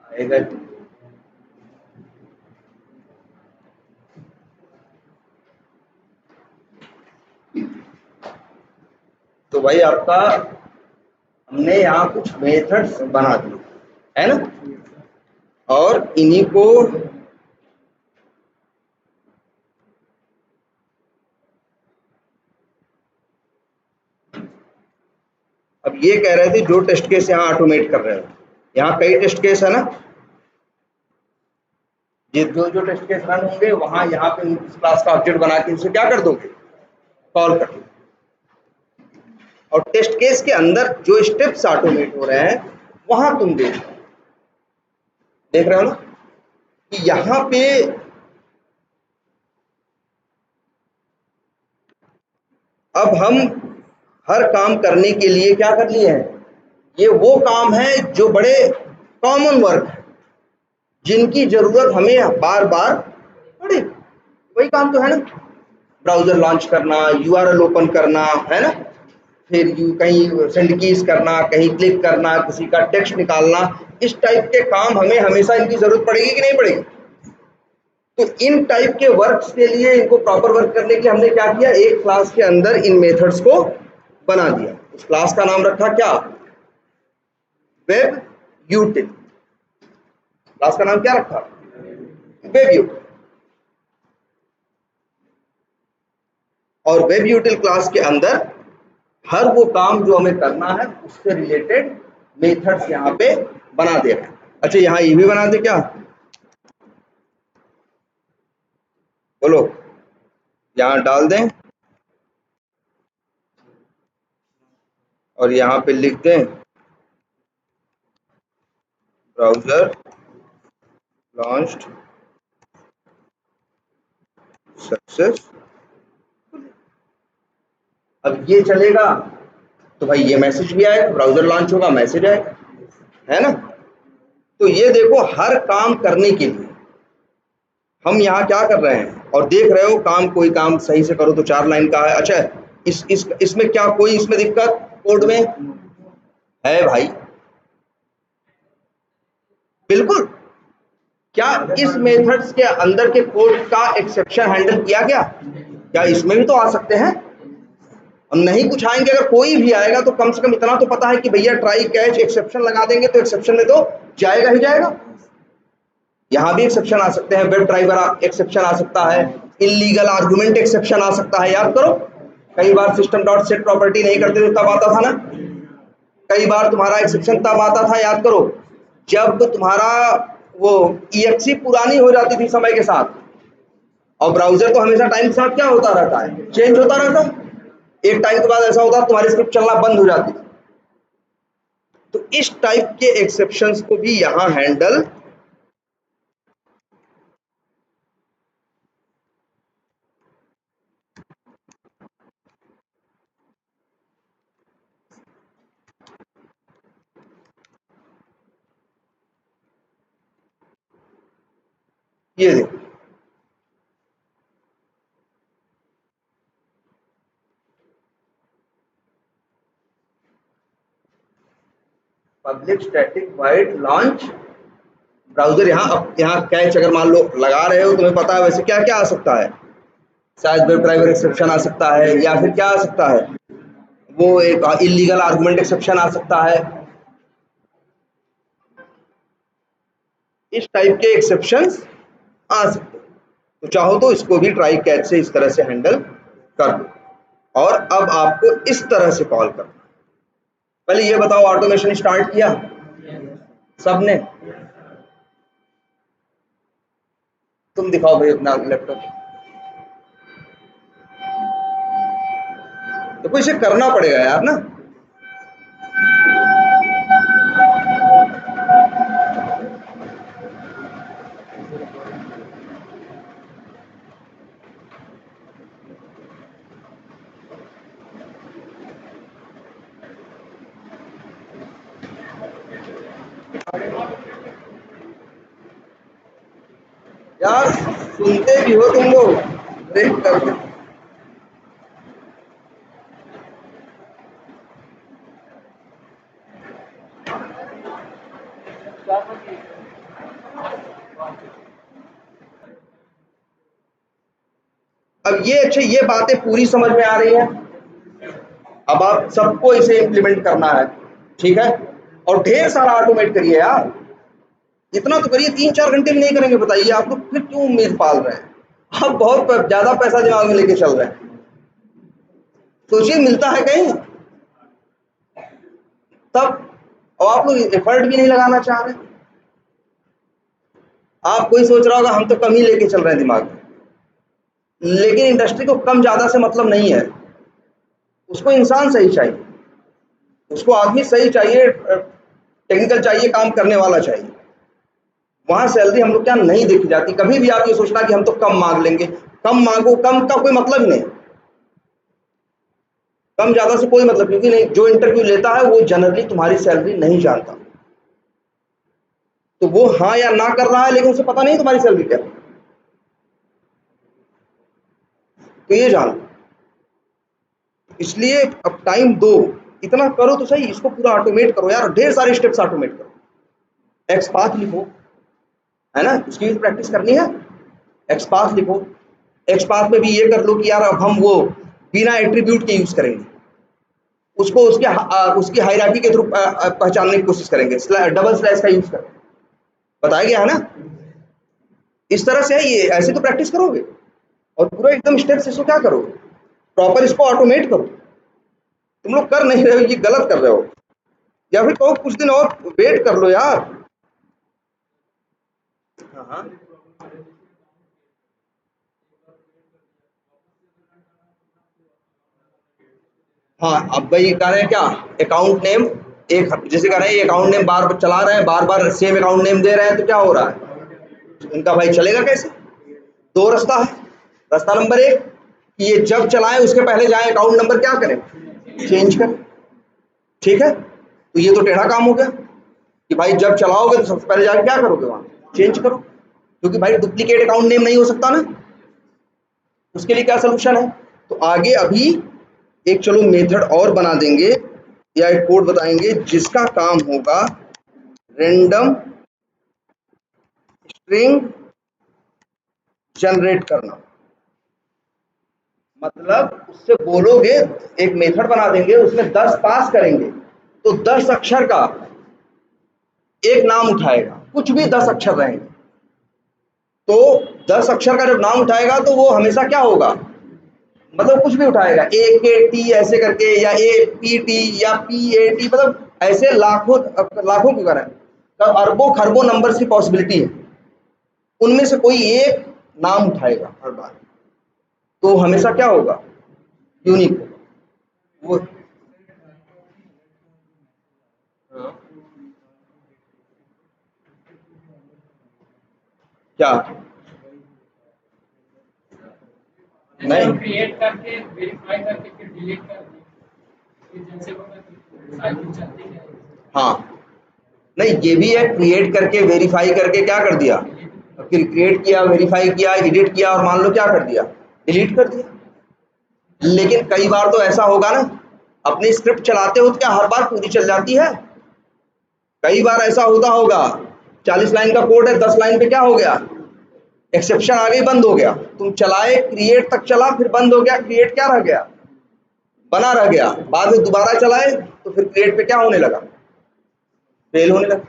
आएगा। तो भाई आपका हमने यहाँ कुछ मेथड्स बना दिए है ना, और इन्हीं को अब ये कह रहे थे जो टेस्ट केस यहाँ ऑटोमेट कर रहे हो, यहाँ कई टेस्ट केस है ना, ये जो टेस्ट केस रन होंगे वहां यहाँ पे इस क्लास का ऑब्जेक्ट बना के इसे क्या कर दोगे, कॉल कर दोगे। और टेस्ट केस के अंदर जो स्टेप्स ऑटोमेट हो रहे हैं वहां तुम देख रहे हो ना कि यहाँ पे अब हम हर काम करने के लिए क्या कर लिए हैं, ये वो काम है जो बड़े कॉमन वर्क है, जिनकी जरूरत हमें बार बार पड़े, वही काम तो है ना, ब्राउजर लॉन्च करना, यूआरएल ओपन करना है ना, फिर यू कहीं सेंड कीज करना, कहीं क्लिक करना, किसी का टेक्स्ट निकालना, इस टाइप के काम हमें हमेशा इनकी जरूरत पड़ेगी कि नहीं पड़ेगी। तो इन टाइप के वर्क्स के लिए, इनको प्रॉपर वर्क करने के लिए हमने क्या किया, एक क्लास के अंदर इन मेथड्स को बना दिया। उस क्लास का नाम रखा क्या, वेब यूटिल। क्लास का नाम क्या रखा, वेब यूटिल। और वेब यूटिल क्लास के अंदर हर वो काम जो हमें करना है उससे रिलेटेड मेथड्स यहाँ पे बना दे रहे हैं। अच्छा यहाँ ये भी बना दे क्या, बोलो, यहाँ डाल दें और यहाँ पे लिख दें ब्राउजर लॉन्च्ड सक्सेस। अब ये चलेगा तो भाई ये मैसेज भी आएगा, ब्राउजर लॉन्च होगा मैसेज आएगा, है ना। तो ये देखो हर काम करने के लिए हम यहाँ क्या कर रहे हैं, और देख रहे हो काम, कोई काम सही से करो तो 4 लाइन का है। अच्छा इसमें क्या कोई इसमें दिक्कत कोड में है भाई, बिल्कुल। क्या इस मेथड्स के अंदर के कोड का एक्सेप्शन हैंडल किया गया, क्या इसमें भी तो आ सकते हैं, हम नहीं कुछ आएंगे, अगर कोई भी आएगा तो कम से कम इतना तो पता है कि भैया ट्राई कैच एक्सेप्शन लगा देंगे तो एक्सेप्शन में तो जाएगा ही जाएगा। यहाँ भी एक्सेप्शन आ सकते हैं, वेब ड्राइवर एक्सेप्शन आ सकता है, इलीगल आर्गुमेंट एक्सेप्शन आ सकता है। याद करो कई बार सिस्टम डॉट सेट प्रॉपर्टी नहीं करते थे तब आता था ना, कई बार तुम्हारा एक्सेप्शन तब आता था, याद करो जब तुम्हारा वो EXE पुरानी हो जाती थी समय के साथ, और ब्राउजर तो हमेशा टाइम के साथ क्या होता रहता है, चेंज होता रहता है। एक टाइम के बाद ऐसा होता है तुम्हारी स्क्रिप्ट चलना बंद हो जाती थी। तो इस टाइप के एक्सेप्शंस को भी यहां हैंडल ये देखो, public static wide launch browser. यहाँ कैच अगर मान लो लगा रहे हो, तुम्हें पता है वैसे क्या क्या आ सकता है, शायद वेब ड्राइवर एक्सेप्शन आ सकता है, या फिर क्या आ सकता है, वो एक इलीगल आर्गुमेंट एक्सेप्शन आ सकता है। इस टाइप के एक्सेप्शंस आ सकते हैं। तो चाहो तो इसको भी ट्राई कैच से इस तरह से हैंडल कर दो, और अब आपको इस तरह से कॉल करना। पहले ये बताओ ऑटोमेशन स्टार्ट किया सबने, तुम दिखाओ भाई अपना लैपटॉप। तो इसे करना पड़ेगा यार ना, यार सुनते भी हो तुम लोग, ब्रेक करके। अब ये अच्छा, ये बातें पूरी समझ में आ रही हैं। अब आप सबको इसे इम्प्लीमेंट करना है, ठीक है, और ढेर सारा ऑटोमेट करिए यार। इतना तो करिए, 3-4 घंटे भी नहीं करेंगे बताइए आप लोग फिर क्यों उम्मीद पाल रहे हैं? आप बहुत ज्यादा पैसा दिमाग में लेके चल रहे हैं। सोचिए मिलता है कहीं तब, और आप लोग एफर्ट भी नहीं लगाना चाह रहे। आप कोई सोच रहा होगा हम तो कम ही लेके चल रहे हैं दिमाग में, लेकिन इंडस्ट्री को कम ज्यादा से मतलब नहीं है। उसको इंसान सही चाहिए, उसको आदमी सही चाहिए, टेक्निकल चाहिए, काम करने वाला चाहिए। वहां सैलरी हम लोग क्या नहीं देखी जाती। कभी भी आप ये सोचना कि हम तो कम मांग लेंगे, कम मांगो, कम का कोई मतलब नहीं, कम ज्यादा से कोई मतलब, क्योंकि नहीं, जो इंटरव्यू लेता है वो जनरली तुम्हारी सैलरी नहीं जानता। तो वो हाँ या ना कर रहा है, लेकिन उसे पता नहीं तुम्हारी सैलरी क्या है। तो ये जानो, इसलिए अब टाइम दो, इतना करो तो सही, इसको पूरा ऑटोमेट करो यार, ढेर सारे स्टेप्स ऑटोमेट करो। एक्स पाथ लिखो, है ना, इसकी भी प्रैक्टिस करनी है। एक्स पाथ लिखो, एक्स पाथ में भी ये कर लो कि यार अब हम वो बिना एट्रीब्यूट के यूज करेंगे, उसको उसकी हायरार्की के थ्रू पहचानने की कोशिश करेंगे, डबल स्लैश का यूज करेंगे। बताया गया है ना, इस तरह से है ये। ऐसे तो प्रैक्टिस करोगे और पूरा एकदम स्टेप्स, इसको क्या करोगे, प्रॉपर इसको ऑटोमेट करो। तुम लोग कर नहीं रहे हो, ये गलत कर रहे हो। या फिर कहो कुछ दिन और वेट कर लो यार। हाँ हाँ, हाँ, अब भाई कह रहे हैं क्या, अकाउंट नेम, एक जैसे कह रहे हैं ये अकाउंट नेम बार बार चला रहे हैं, बार बार सेम अकाउंट नेम दे रहे हैं, तो क्या हो रहा है इनका, भाई चलेगा कैसे? दो रास्ता है। रास्ता नंबर एक कि ये जब चलाएं उसके पहले जाएं अकाउंट नंबर क्या करें, चेंज करें। ठीक है, तो ये तो टेढ़ा काम हो गया कि भाई जब चलाओगे तो सबसे पहले जाके क्या करोगे, वहां चेंज करो, क्योंकि भाई डुप्लीकेट अकाउंट नेम नहीं हो सकता ना। उसके लिए क्या सोल्यूशन है? तो आगे अभी एक चलो मेथड और बना देंगे, या एक कोड बताएंगे जिसका काम होगा रैंडम स्ट्रिंग जनरेट करना। मतलब उससे बोलोगे, एक मेथड बना देंगे, उसमें 10 पास करेंगे, तो 10 अक्षर का एक नाम उठाएगा, कुछ भी 10 अक्षर रहेंगे। तो 10 अक्षर का जब नाम उठाएगा तो वो हमेशा क्या होगा, मतलब कुछ भी उठाएगा, ए के टी ऐसे करके, या ए पी टी, या पी ए टी, मतलब ऐसे लाखों, लाखों क्यों करें, तो अरबों खरबों नंबर्स की पॉसिबिलिटी है, उनमें से कोई एक नाम उठाएगा हर बार, तो हमेशा क्या होगा, यूनिक होगा वो। हाँ, क्या नहीं, क्रिएट करके वेरीफाई करके फिर डिलीट कर दिए, जैसे साइकिल चलती है। हाँ, नहीं, ये भी है, क्रिएट करके वेरीफाई करके क्या कर दिया, फिर क्रिएट किया, वेरीफाई किया, एडिट किया, और मान लो क्या कर दिया, डिलीट कर दिया। लेकिन कई बार तो ऐसा होगा ना, अपनी स्क्रिप्ट चलाते हो तो क्या हर बार पूरी चल जाती है? कई बार ऐसा होता होगा, 40 लाइन का कोड है, 10 लाइन पे क्या हो गया, एक्सेप्शन आ गई, बंद हो गया। तुम चलाए, क्रिएट तक चला, फिर बंद हो गया, क्रिएट क्या रह गया, बना रह गया। बाद में दोबारा चलाए तो फिर क्रिएट पे क्या होने लगा, फेल होने लगा।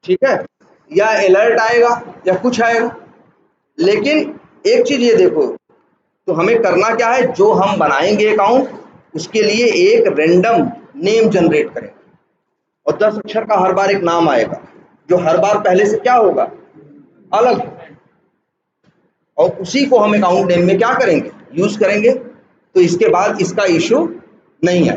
ठीक है, या अलर्ट आएगा या कुछ आएगा। लेकिन एक चीज ये देखो, तो हमें करना क्या है, जो हम बनाएंगे अकाउंट उसके लिए एक रैंडम नेम जनरेट करें, और 10 अक्षर का हर बार एक नाम आएगा, जो हर बार पहले से क्या होगा, अलग, और उसी को हम अकाउंट नेम में क्या करेंगे, यूज करेंगे। तो इसके बाद इसका इशू नहीं है।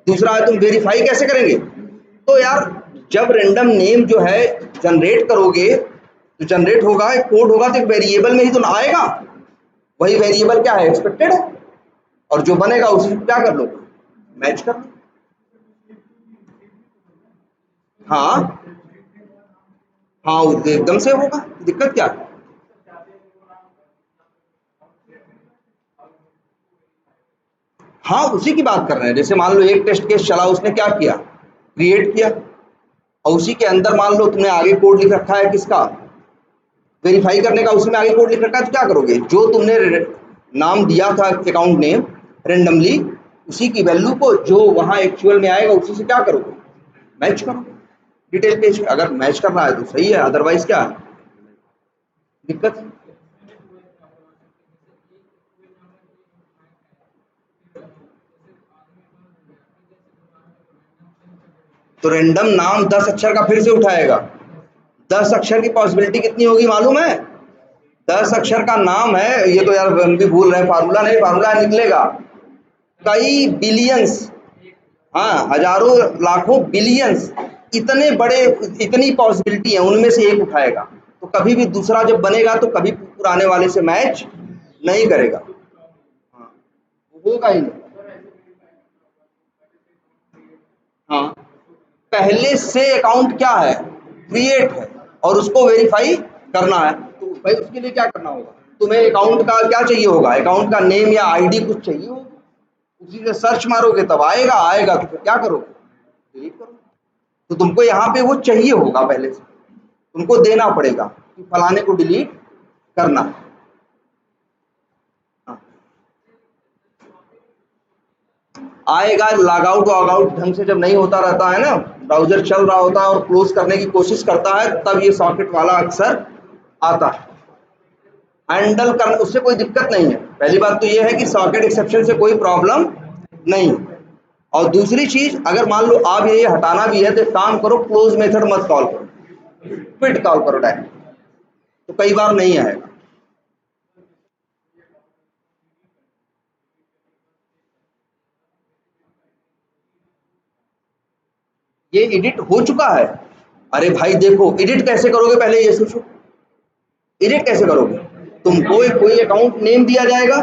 दूसरा है, तुम वेरीफाई कैसे करेंगे? तो यार जब रैंडम नेम जो है जनरेट करोगे, तो जनरेट होगा, एक कोड होगा, तो एक वेरिएबल में ही तो आएगा। वही वेरिएबल क्या है, एक्सपेक्टेड है, और जो बनेगा उसी को क्या कर लो, मैच कर लो। हाँ हाँ, वो तो एकदम से होगा, दिक्कत क्या है? हाँ, उसी की बात कर रहे हैं। जैसे मान लो एक टेस्ट केस चला, उसने क्या किया, क्रिएट किया, और उसी के अंदर मान लो तुमने आगे कोड लिख रखा है किसका, वेरीफाई करने का, उसी में आगे कोड लिख रखा है, तो क्या करोगे, जो तुमने नाम दिया था अकाउंट नेम रेंडमली, उसी की वैल्यू को जो वहां एक्चुअल में आएगा उसी से क्या करोगे, मैच करो डिटेल पेज। अगर मैच कर रहा है तो सही है, अदरवाइज क्या दिक्कत है। तो रेंडम नाम 10 अक्षर का फिर से उठाएगा। 10 अक्षर की पॉसिबिलिटी कितनी होगी मालूम है, 10 अक्षर का नाम है, ये तो यार हम भी भूल रहे हैं, फार्मूला नहीं, फार्मूला निकलेगा कई बिलियंस, हाँ हजारों लाखों बिलियंस, इतने बड़े, इतनी पॉसिबिलिटी है, उनमें से एक उठाएगा। तो कभी भी दूसरा जब बनेगा तो कभी पुराने वाले से मैच नहीं करेगा, हाँ होगा ही नहीं। हाँ पहले से अकाउंट क्या है, क्रिएट है, और उसको वेरीफाई करना है, तो भाई उसके लिए क्या करना होगा, तुम्हें अकाउंट का क्या चाहिए होगा, अकाउंट का नेम या आईडी कुछ चाहिए होगा, उसी से सर्च मारोगे तब आएगा, आएगा तो फिर क्या करोगे, डिलीट करो। तो तुमको यहाँ पे वो चाहिए होगा, पहले से तुमको देना पड़ेगा कि फलाने को डिलीट करना है। हाँ। आएगा, लॉग आउट वॉग आउट ढंग से जब नहीं होता रहता है ना, ब्राउजर चल रहा होता है और क्लोज करने की कोशिश करता है, तब ये सॉकेट वाला अक्सर आता है। हैंडल करना उससे कोई दिक्कत नहीं है, पहली बात तो ये है कि सॉकेट एक्सेप्शन से कोई प्रॉब्लम नहीं। और दूसरी चीज, अगर मान लो आप ये हटाना भी है तो काम करो, क्लोज मेथड मत कॉल करो, क्विट कॉल करो डायरेक्ट, तो कई बार नहीं आएगा। ये एडिट हो चुका है, अरे भाई देखो एडिट कैसे करोगे, पहले ये सोचो एडिट कैसे करोगे, तुमको कोई अकाउंट नेम दिया जाएगा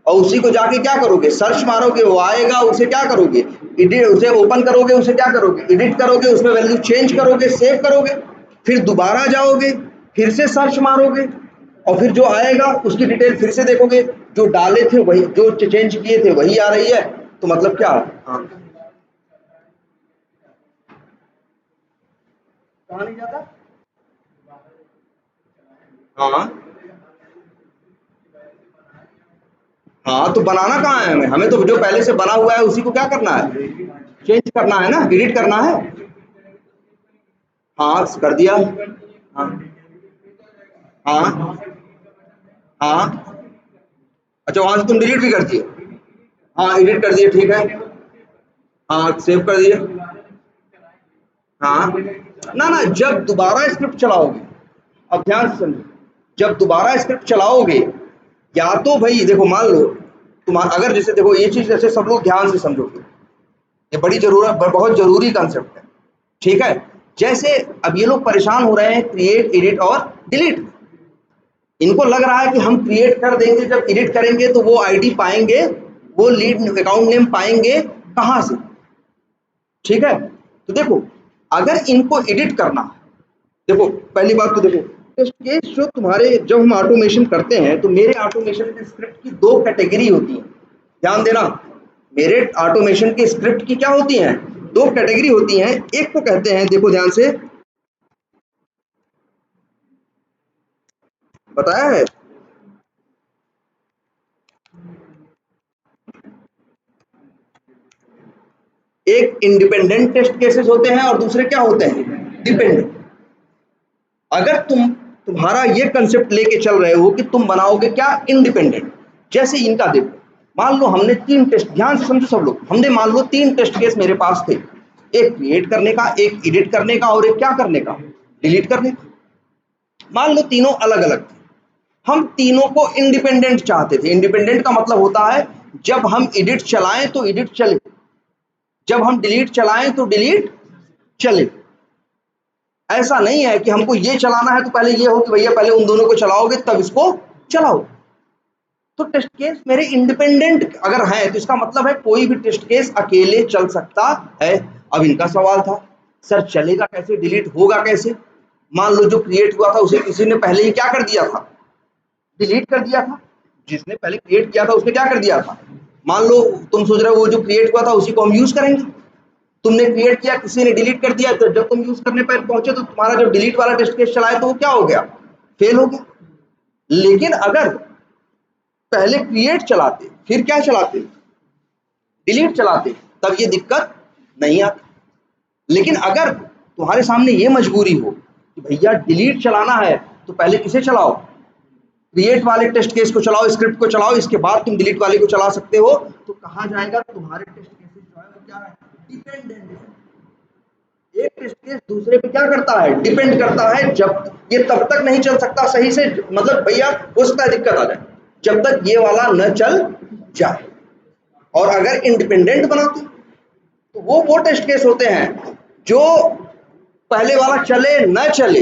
और उसी को जाके क्या करोगे, सर्च मारोगे, वो आएगा, उसे क्या करोगे, एडिट, उसे ओपन करोगे, उसे क्या करोगे, एडिट करोगे, उसमें वैल्यू चेंज करोगे, सेव करोगे, फिर दोबारा जाओगे, फिर से सर्च मारोगे, और फिर जो आएगा उसकी डिटेल फिर से देखोगे, जो डाले थे वही, जो चेंज किए थे वही आ रही है, तो मतलब क्या, हाँ कहाँ नहीं जाता, हाँ हाँ तो बनाना कहाँ है हमें, हमें तो जो पहले से बना हुआ है उसी को क्या करना है, चेंज करना है ना, एडिट करना है। हाँ कर दिया, हाँ हाँ हाँ, अच्छा वहां से तुम डिलीट भी कर दिए, हाँ एडिट कर दिए, ठीक है, हाँ सेव कर दिए, हाँ ना ना, जब दोबारा स्क्रिप्ट चलाओगे, अब ध्यान से समझो, जब दोबारा स्क्रिप्ट चलाओगे, या तो भाई देखो मान लो तुम अगर जैसे देखो ये चीज जैसे सब लोग ध्यान से समझोगे, ये बड़ी जरूरत, बहुत जरूरी कंसेप्ट है, ठीक है। जैसे अब ये लोग परेशान हो रहे हैं क्रिएट, एडिट और डिलीट, इनको लग रहा है कि हम क्रिएट कर देंगे, जब एडिट करेंगे तो वो आईडी पाएंगे, वो लीड अकाउंट नेम पाएंगे कहां से, ठीक है। तो देखो अगर इनको एडिट करना है, देखो पहली बात तो देखो टेस्ट केस जो तुम्हारे, जब हम ऑटोमेशन करते हैं तो मेरे ऑटोमेशन के स्क्रिप्ट की दो कैटेगरी होती है, ध्यान देना, मेरे ऑटोमेशन के स्क्रिप्ट की क्या होती हैं, दो कैटेगरी होती हैं, एक को कहते हैं, देखो ध्यान से बताया है, एक इंडिपेंडेंट टेस्ट केसेस होते हैं और दूसरे क्या होते हैं, डिपेंडेंट। अगर तुम्हारा ये कंसेप्ट लेके चल रहे हो कि तुम बनाओगे क्या, इंडिपेंडेंट, जैसे इनका देखो, मान लो हमने तीन टेस्ट, ध्यान से समझो सब लोग, हमने मान लो तीन टेस्ट केस मेरे पास थे, एक क्रिएट करने का, एक एडिट करने का, और एक क्या करने का, डिलीट करने का। मान लो तीनों अलग अलग थे, हम तीनों को इंडिपेंडेंट चाहते थे। इंडिपेंडेंट का मतलब होता है जब हम एडिट चलाएं तो एडिट चले, जब हम डिलीट चलाएं तो डिलीट चले। ऐसा नहीं है कि हमको ये चलाना है तो पहले ये हो कि भैया पहले उन दोनों को चलाओगे तब इसको चलाओ। तो टेस्ट केस मेरे इंडिपेंडेंट अगर है तो इसका मतलब है कोई भी टेस्ट केस अकेले चल सकता है। अब इनका सवाल था सर चलेगा कैसे, डिलीट होगा कैसे, मान लो जो क्रिएट हुआ था उसे किसी ने पहले ही क्या कर दिया था, डिलीट कर दिया था, जिसने पहले क्रिएट किया था उसने क्या कर दिया था, मान लो तुम सोच रहे हो वो जो क्रिएट हुआ था उसी को हम यूज करेंगे, तुमने क्रिएट किया, किसी ने डिलीट कर दिया, तो जब तुम यूज करने पर पहुंचे तो तुम्हारा जो डिलीट वाला टेस्ट केस चलाए तो वो क्या हो गया, फेल हो गया। लेकिन अगर पहले क्रिएट चलाते फिर क्या चलाते, डिलीट चलाते, तब ये दिक्कत नहीं आती। लेकिन अगर तुम्हारे सामने ये मजबूरी हो कि भैया डिलीट चलाना है तो पहले किसे चलाओ, क्रिएट वाले टेस्ट केस को चलाओ, स्क्रिप्ट को चलाओ, इसके बाद तुम डिलीट वाले को चला सकते हो, तो कहा जाएगा तुम्हारे टेस्ट केसेस जो है वो क्या है, डिपेंडेंट है। एक टेस्ट केस दूसरे पे क्या करता है, डिपेंड करता है। जब ये तब तक नहीं चल सकता सही से, मतलब भैया हो सकता है दिक्कत आ जाए, जब तक ये वाला न चल जाए। और अगर इंडिपेंडेंट बनाते तो वो टेस्ट केस होते हैं जो पहले वाला चले न चले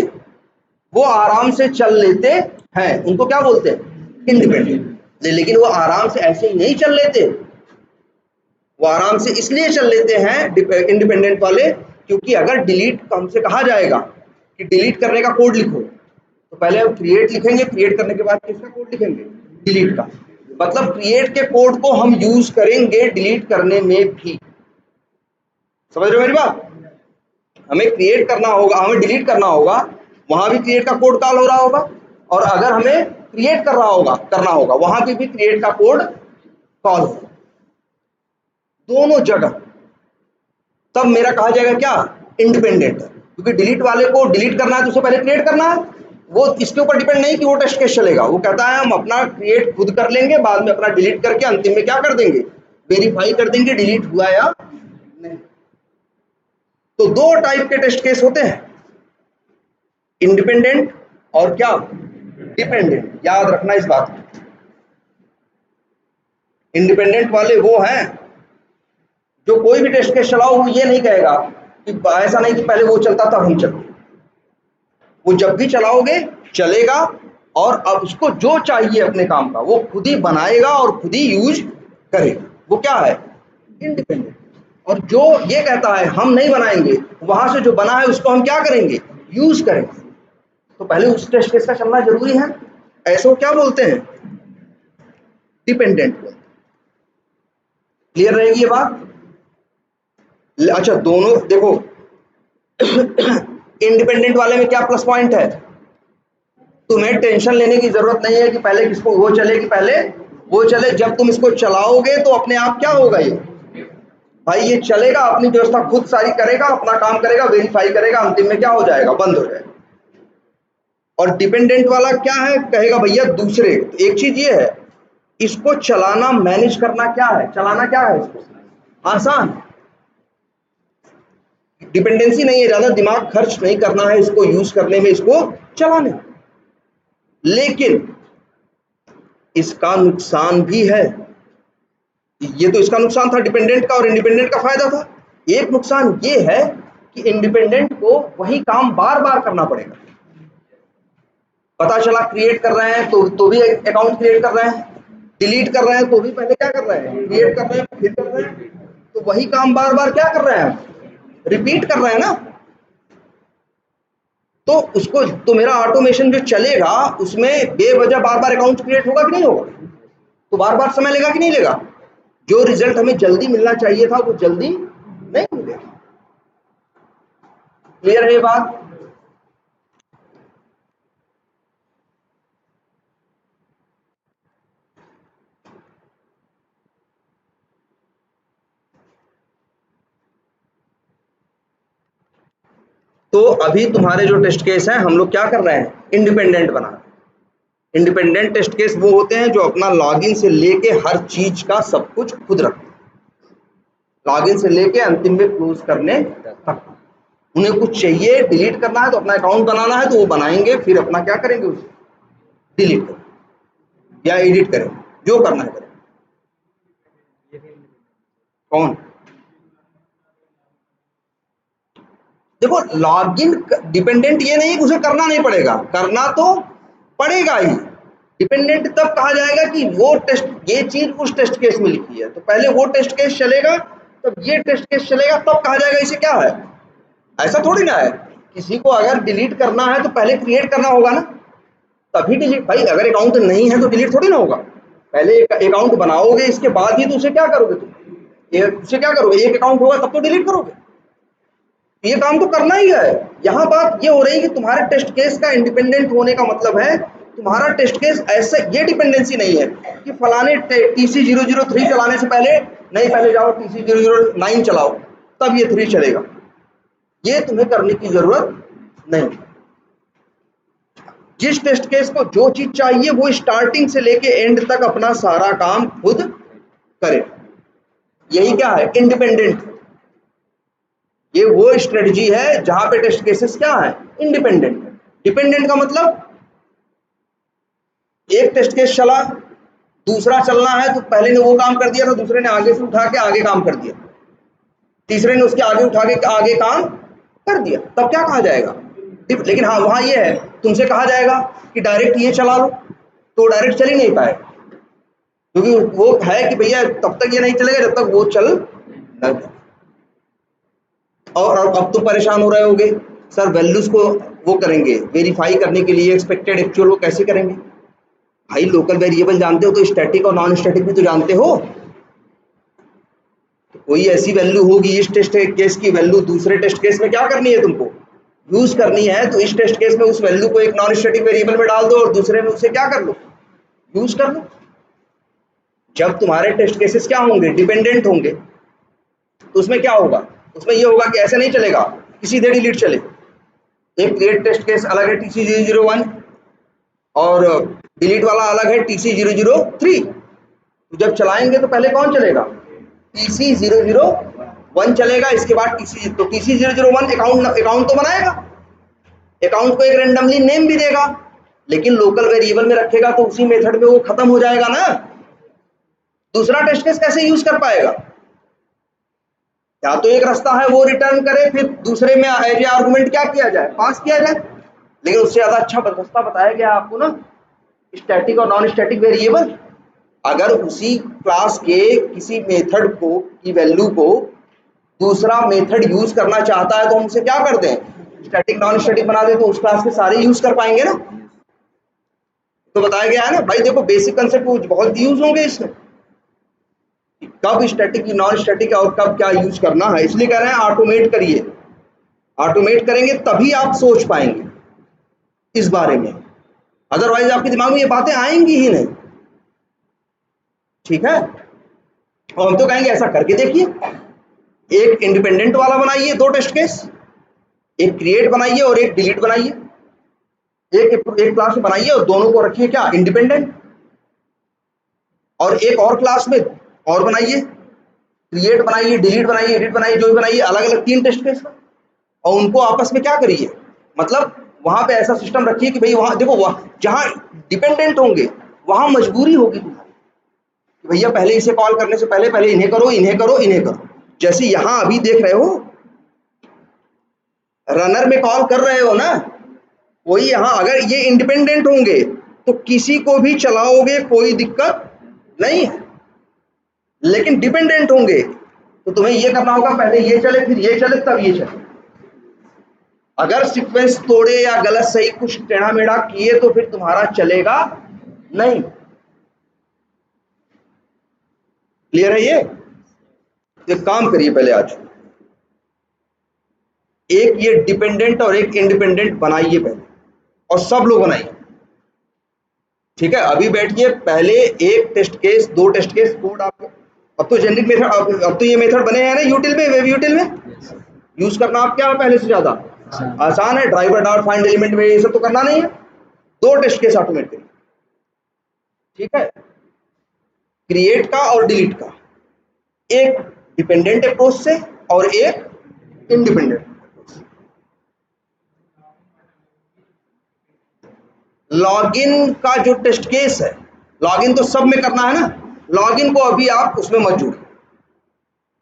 वो आराम से चल लेते हैं, उनको क्या बोलते हैं, इंडिपेंडेंट। लेकिन वो आराम से ऐसे ही नहीं चल लेते, वो आराम से इसलिए चल लेते हैं इंडिपेंडेंट वाले, क्योंकि अगर डिलीट हमसे कहा जाएगा कि डिलीट करने का कोड लिखो, तो पहले हम क्रिएट लिखेंगे, क्रिएट करने के बाद किसका कोड लिखेंगे, डिलीट का। मतलब क्रिएट के कोड को हम यूज करेंगे डिलीट करने में भी। समझ रहे हो मेरी बात, हमें क्रिएट करना होगा, हमें डिलीट करना होगा, वहां भी क्रिएट का कोड कॉल हो रहा होगा, और अगर हमें क्रिएट करना होगा वहां पे भी क्रिएट का कोड कॉल होगा, दोनों जगह। तब मेरा कहा जाएगा क्या, इंडिपेंडेंट, क्योंकि डिलीट वाले को डिलीट करना है तो उससे पहले क्रिएट करना है, वो इसके ऊपर डिपेंड नहीं कि वो टेस्ट केस चलेगा। वो कहता है हम अपना क्रिएट खुद कर लेंगे, बाद में अपना डिलीट करके अंतिम में क्या कर देंगे, वेरीफाई कर देंगे डिलीट हुआ या नहीं। तो दो टाइप के टेस्ट केस होते हैं, इंडिपेंडेंट और क्या, डिपेंडेंट। याद रखना इस बात को। इंडिपेंडेंट वाले वो हैं जो कोई भी टेस्ट केस चलाओ वो ये नहीं कहेगा कि ऐसा नहीं कि पहले वो चलता तब हम चलते, वो जब भी चलाओगे चलेगा, और अब उसको जो चाहिए अपने काम का वो खुद ही बनाएगा और खुद ही यूज करेगा, वो क्या है, इंडिपेंडेंट। और जो ये कहता है हम नहीं बनाएंगे, वहां से जो बना है उसको हम क्या करेंगे, यूज करेंगे, तो पहले उस टेस्ट केस का चलना जरूरी है। ऐसे क्या बोलते हैं, डिपेंडेंट। क्लियर रहेगी ये बात। अच्छा दोनों देखो, इंडिपेंडेंट वाले में क्या प्लस पॉइंट है, तुम्हें टेंशन लेने की जरूरत नहीं है कि पहले किसको वो चले कि पहले वो चले। जब तुम इसको चलाओगे तो अपने आप क्या होगा, ये भाई ये चलेगा, अपनी व्यवस्था खुद सारी करेगा, अपना काम करेगा, वेरीफाई करेगा, अंतिम में क्या हो जाएगा, बंद हो जाएगा। और डिपेंडेंट वाला क्या है, कहेगा भैया दूसरे। तो एक चीज ये है, इसको चलाना, मैनेज करना क्या है, चलाना क्या है, इसको आसान, डिपेंडेंसी नहीं है, ज्यादा दिमाग खर्च नहीं करना है इसको यूज करने में, इसको चलाने। लेकिन इसका नुकसान भी है, ये तो इसका नुकसान था डिपेंडेंट का, और इंडिपेंडेंट का फायदा था। एक नुकसान ये है कि इंडिपेंडेंट को वही काम बार बार करना पड़ेगा। पता चला क्रिएट कर रहे हैं तो भी अकाउंट क्रिएट कर रहे हैं, डिलीट कर रहे हैं तो भी पहले क्या कर रहे हैं, क्रिएट कर रहे हैं, फिर कर रहे हैं, तो वही काम बार बार क्या कर रहे हैं, रिपीट कर रहे हैं ना। तो उसको तो मेरा ऑटोमेशन जो चलेगा उसमें बेवजह बार बार अकाउंट क्रिएट होगा कि नहीं होगा, तो बार बार समय लेगा कि नहीं लेगा। जो रिजल्ट हमें जल्दी मिलना चाहिए था वो जल्दी नहीं मिलेगा। क्लियर है ये बात। तो अभी तुम्हारे जो टेस्ट केस हैं हम लोग क्या कर रहे हैं, इंडिपेंडेंट बना रहे हैं। इंडिपेंडेंट टेस्ट केस वो होते हैं जो अपना लॉगिन से लेके हर चीज का सब कुछ खुद रखते हैं, लॉगिन से लेके अंतिम में क्लोज करने तक। उन्हें कुछ चाहिए, डिलीट करना है तो अपना अकाउंट बनाना है तो वो बनाएंगे, फिर अपना क्या करेंगे, उसे डिलीट करेंगे या एडिट करेंगे, जो करना है करेंगे। कौन, देखो लॉगिन डिपेंडेंट ये नहीं कि उसे करना नहीं पड़ेगा, करना तो पड़ेगा ही। डिपेंडेंट तब कहा जाएगा कि वो टेस्ट, ये चीज उस टेस्ट केस में लिखी है, तो पहले वो टेस्ट केस चलेगा तब ये टेस्ट केस चलेगा, तब कहा जाएगा इसे क्या है। ऐसा थोड़ी ना है, किसी को अगर डिलीट करना है तो पहले क्रिएट करना होगा ना, तभी डिलीट। भाई अगर अकाउंट नहीं है तो डिलीट थोड़ी ना होगा, पहले अकाउंट बनाओगे इसके बाद ही तो उसे क्या करोगे तुम, उसे क्या करोगे, एक अकाउंट होगा तब तो डिलीट करोगे। ये काम तो करना ही है। यहाँ बात ये हो रही है कि तुम्हारे टेस्ट केस का इंडिपेंडेंट होने का मतलब है तुम्हारा टेस्ट केस ऐसे, ये डिपेंडेंसी नहीं है कि फलाने TC003 चलाने से पहले नहीं, पहले जाओ TC009 चलाओ तब ये 3 चलेगा। ये तुम्हें करने की जरूरत नहीं। जिस टेस्ट केस को जो चीज चाहिए वो स्टार्टिंग से लेके एंड तक अपना सारा काम खुद करे। यही क्या है? इंडिपेंडेंट। ये वो स्ट्रेटजी है जहां पे टेस्ट केसेस क्या है? इंडिपेंडेंट। डिपेंडेंट का मतलब एक टेस्ट केस चला, दूसरा चलना है तो पहले ने वो काम कर दिया था, दूसरे ने आगे से उठा के आगे काम कर दिया, तीसरे ने उसके आगे उठा के आगे काम कर दिया, तब क्या कहा जाएगा? लेकिन हाँ वहां ये है, तुमसे कहा जाएगा कि डायरेक्ट ये चला लो तो डायरेक्ट चल ही नहीं पाएगा, क्योंकि वो है कि भैया तब तक ये नहीं चलेगा जब तक वो चल न जाए। और अब तुम परेशान हो रहे होगे, सर वैल्यूज को वो करेंगे वेरीफाई करने के लिए एक्सपेक्टेड एक्चुअल वो कैसे करेंगे? भाई लोकल वेरिएबल जानते हो तो स्टैटिक और नॉन स्टैटिक भी तो जानते हो। तो कोई ऐसी वैल्यू होगी इस टेस्ट केस की वैल्यू दूसरे टेस्ट केस में क्या करनी है तुमको? यूज करनी है। तो इस टेस्ट केस में उस वैल्यू को एक नॉन स्टैटिक वेरिएबल में डाल दो और दूसरे में उसे क्या कर लो? यूज कर लो। जब तुम्हारे टेस्ट केसेस क्या होंगे? डिपेंडेंट होंगे। तो उसमें क्या होगा? उसमें ये होगा कि ऐसे नहीं चलेगा कि सीधे डिलीट चले। एक क्रिएट टेस्ट केस अलग है TC001 और डिलीट वाला अलग है TC003। तो जब चलाएंगे तो पहले कौन चलेगा? TC001 चलेगा, इसके बाद तो TC001 अकाउंट तो बनाएगा, अकाउंट को एक रेंडमली नेम भी देगा, लेकिन लोकल वेरिएबल में रखेगा तो उसी मेथड में वो खत्म हो जाएगा ना। दूसरा टेस्ट केस कैसे यूज कर पाएगा? या तो एक रास्ता है वो रिटर्न करे, फिर दूसरे में एज ए आर्गुमेंट क्या किया जाए? पास किया जाए। लेकिन उससे ज्यादा अच्छा रास्ता बताया गया आपको ना, स्टैटिक और नॉन स्टैटिक वेरिएबल। अगर उसी क्लास के किसी मेथड को की वैल्यू को दूसरा मेथड यूज करना चाहता है तो हम उसे क्या कर दें? स्टैटिक नॉन स्टैटिक बना दें, तो उस क्लास के सारे यूज कर पाएंगे ना। तो बताया गया है ना भाई, देखो बेसिक कंसेप्ट बहुत यूज होंगे इसमें, कब स्टैटिक नॉन स्टैटिक और कब क्या यूज करना है। इसलिए कह रहे हैं ऑटोमेट करिए। ऑटोमेट करेंगे तभी आप सोच पाएंगे इस बारे में, अदरवाइज आपके दिमाग में ये बातें आएंगी ही नहीं। ठीक है? और हम तो कहेंगे ऐसा करके देखिए, एक इंडिपेंडेंट वाला बनाइए 2 टेस्ट केस, एक क्रिएट बनाइए और एक डिलीट बनाइए, एक क्लास में बनाइए और दोनों को रखिए क्या? इंडिपेंडेंट। और एक और क्लास में और बनाइए, क्रिएट बनाइए, डिलीट बनाइए, एडिट बनाइए, जो भी बनाइए, अलग अलग 3 टेस्ट केस का, और उनको आपस में क्या करिए? मतलब वहां पे ऐसा सिस्टम रखिए कि भाई वहां देखो, जहां डिपेंडेंट होंगे वहां मजबूरी होगी तुम्हारी कि भैया पहले इसे कॉल करने से पहले पहले इन्हें करो, इन्हें करो, इन्हें करो। जैसे यहां अभी देख रहे हो रनर में कॉल कर रहे हो ना, वही यहां अगर ये इंडिपेंडेंट होंगे तो किसी को भी चलाओगे कोई दिक्कत नहीं है, लेकिन डिपेंडेंट होंगे तो तुम्हें ये करना होगा पहले ये चले फिर ये चले तब ये चले। अगर सीक्वेंस तोड़े या गलत सही कुछ टेढ़ा मेढ़ा किए तो फिर तुम्हारा चलेगा नहीं। क्लियर है ये? एक काम करिए पहले आज एक ये डिपेंडेंट और एक इंडिपेंडेंट बनाइए पहले, और सब लोग बनाइए। ठीक है? अभी बैठिए पहले एक test case 2 test case code आपको, अब तो जेनरिक मेथड, अब तो ये मेथड बने हैं ना यूटिल में, वेब यूटिल में यूज करना आप क्या पहले से ज्यादा आसान है। ड्राइवर डॉट फाइंड एलिमेंट में ये सब तो करना नहीं है, 2 टेस्ट केस ऑटोमेट करिए। ठीक है? क्रिएट का और डिलीट का, एक डिपेंडेंट अप्रोच से और एक इंडिपेंडेंट। लॉगिन का जो टेस्ट केस है, लॉगिन तो सब में करना है ना, लॉगिन को अभी आप उसमें मत जोड़िए।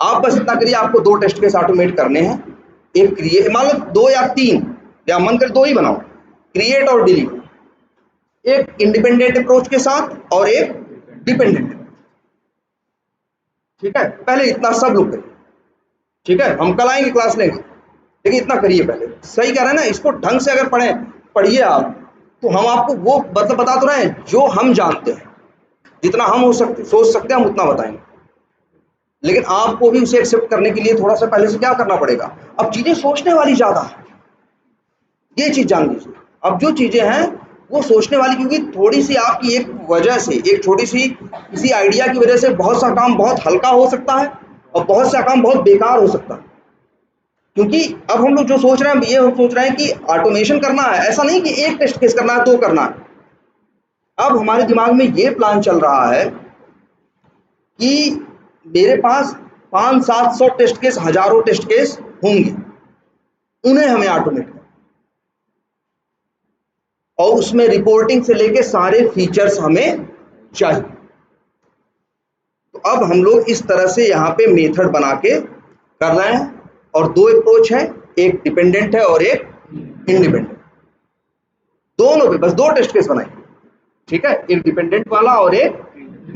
आप बस इतना करिए, आपको 2 टेस्ट केस ऑटोमेट करने हैं, एक क्रिएट, मान लो 2 या 3 या मन कर 2 ही बनाओ, क्रिएट और डिलीट, एक इंडिपेंडेंट अप्रोच के साथ और एक डिपेंडेंट। ठीक है? पहले इतना सब लोग करिए। ठीक है? हम कल आएंगे क्लास लेंगे, लेकिन इतना करिए पहले। सही कह रहे हैं ना? इसको ढंग से अगर पढ़िए आप तो हम आपको वो बता तो रहे हैं जो हम जानते हैं, जितना हम हो सकते सोच सकते हैं हम उतना बताएंगे। लेकिन आपको भी उसे एक्सेप्ट करने के लिए थोड़ा सा पहले से क्या करना पड़ेगा, अब चीजें सोचने वाली ज्यादा है, ये चीज जान लीजिए। अब जो चीजें हैं वो सोचने वाली, क्योंकि थोड़ी सी आपकी एक वजह से, एक छोटी सी किसी आइडिया की वजह से बहुत सा काम बहुत हल्का हो सकता है और बहुत सा काम बहुत बेकार हो सकता है। क्योंकि अब हम लोग जो सोच रहे हैं, ये हम सोच रहे हैं कि ऑटोमेशन करना है, ऐसा नहीं कि एक टेस्ट केस करना है, दो करना है। अब हमारे दिमाग में ये प्लान चल रहा है कि मेरे पास 500-700 टेस्ट केस, हजारों टेस्ट केस होंगे, उन्हें हमें ऑटोमेट करना और उसमें रिपोर्टिंग से लेके सारे फीचर्स हमें चाहिए। तो अब हम लोग इस तरह से यहाँ पे मेथड बना के कर रहे हैं, और दो अप्रोच है, एक डिपेंडेंट है और एक इंडिपेंडेंट। दोनों पे बस दो टेस्ट केस बनाए, ठीक है, एक डिपेंडेंट वाला और एक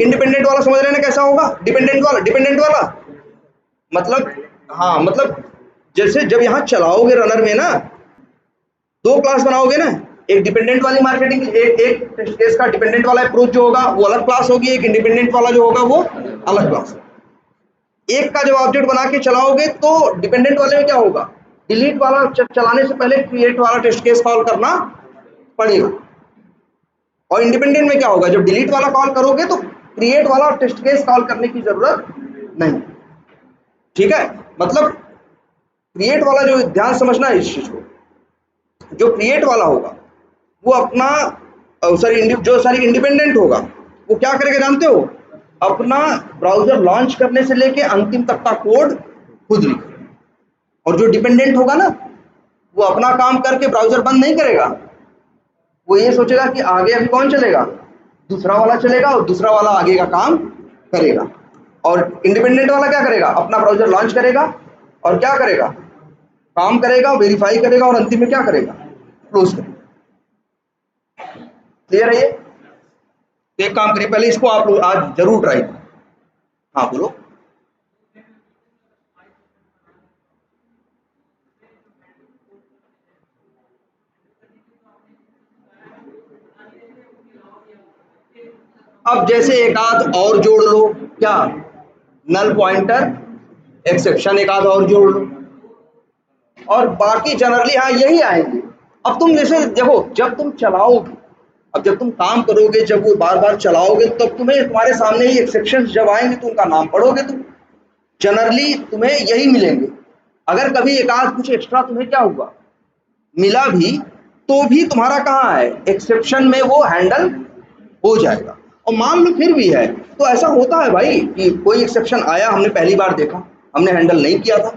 इंडिपेंडेंट वाला। समझ रहे हैं ना कैसा होगा डिपेंडेंट वाला मतलब, हाँ मतलब जैसे जब यहाँ चलाओगे रनर में ना, दो क्लास बनाओगे ना, एक डिपेंडेंट वाली मार्केटिंग, एक टेस्ट केस का डिपेंडेंट वाला अप्रोच जो होगा वो अलग क्लास होगी, एक इंडिपेंडेंट वाला जो होगा वो अलग क्लास। एक का जब ऑब्जेक्ट बना के चलाओगे तो डिपेंडेंट वाले में क्या होगा, डिलीट वाला चलाने से पहले क्रिएट वाला टेस्ट केस कॉल करना पड़ेगा, और इंडिपेंडेंट में क्या होगा, जब डिलीट वाला कॉल करोगे तो क्रिएट वाला टेस्ट केस कॉल करने की जरूरत नहीं। ठीक है, मतलब क्रिएट वाला जो, ध्यान समझना है इस चीज को, जो क्रिएट वाला होगा वो अपना सॉरी इंडिपेंडेंट होगा, वो क्या करेगा जानते हो, अपना ब्राउजर लॉन्च करने से लेके अंतिम तक का कोड खुद लिखेगा। और जो डिपेंडेंट होगा ना, वो अपना काम करके ब्राउजर बंद नहीं करेगा, वो ये सोचेगा कि आगे अभी कौन चलेगा, दूसरा वाला चलेगा और दूसरा वाला आगे का काम करेगा। और इंडिपेंडेंट वाला क्या करेगा, अपना ब्राउजर लॉन्च करेगा और क्या करेगा, काम करेगा, वेरीफाई करेगा और अंतिम में क्या करेगा, क्लोज करेगा। क्लियर है ये? तो एक काम करिए, पहले इसको आप लोग आज जरूर ट्राई करें। हाँ बोलो। अब जैसे एक आध और जोड़ लो, क्या, नल पॉइंटर एक्सेप्शन एक आध और जोड़ लो, और बाकी जनरली हाँ यही आएंगे। अब तुम जैसे देखो, जब तुम चलाओगे, अब जब तुम काम करोगे, जब वो बार बार चलाओगे, तब तुम्हें तुम्हारे सामने ही एक्सेप्शंस जब आएंगे तो उनका नाम पढ़ोगे तुम, जनरली तुम्हें यही मिलेंगे। अगर कभी एक आध कुछ एक्स्ट्रा तुम्हें क्या हुआ मिला भी, तो भी तुम्हारा कहाँ है, एक्सेप्शन में वो हैंडल हो जाएगा। और मान लो फिर भी है, तो ऐसा होता है भाई कि कोई एक्सेप्शन आया, हमने पहली बार देखा, हमने हैंडल नहीं किया था,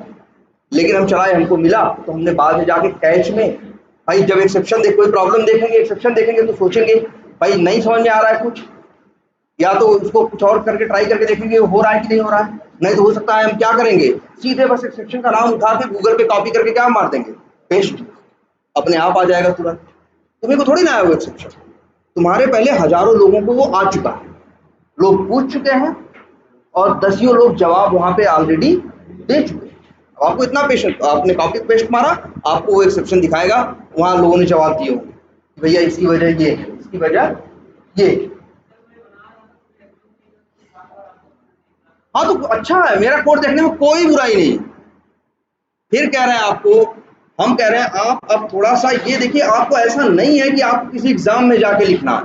लेकिन हम चलाए, हमको मिला, तो हमने बाद में जाके कैच में, भाई जब एक्सेप्शन देख, कोई प्रॉब्लम देखेंगे, एक्सेप्शन देखेंगे तो सोचेंगे भाई नहीं समझ में आ रहा है कुछ, या तो उसको कुछ और करके ट्राई करके देखेंगे हो रहा है कि नहीं हो रहा है। नहीं तो हो सकता है हम क्या करेंगे, सीधे बस एक्सेप्शन का नाम उठा के गूगल पे कॉपी करके क्या मार देंगे, पेस्ट, अपने आप आ जाएगा तुरंत। तुम्हें को थोड़ी ना आया वो एक्सेप्शन, तुम्हारे पहले हजारों लोगों को वो आ चुका है, लोग पूछ चुके हैं और दसियों लोग जवाब वहां पे ऑलरेडी दे चुके हैं। अब आपको इतना पेशेंट, आपने कॉपी पेस्ट मारा, आपको वो एक्सेप्शन दिखाएगा, वहां लोगों ने जवाब दिए होंगे भैया इसकी वजह ये, इसकी वजह ये। हाँ तो अच्छा है, मेरा कोड देखने में कोई बुराई नहीं। फिर कह रहे हैं आपको, हम कह रहे हैं आप अब थोड़ा सा ये देखिए, आपको ऐसा नहीं है कि आप किसी एग्जाम में जाके लिखना है।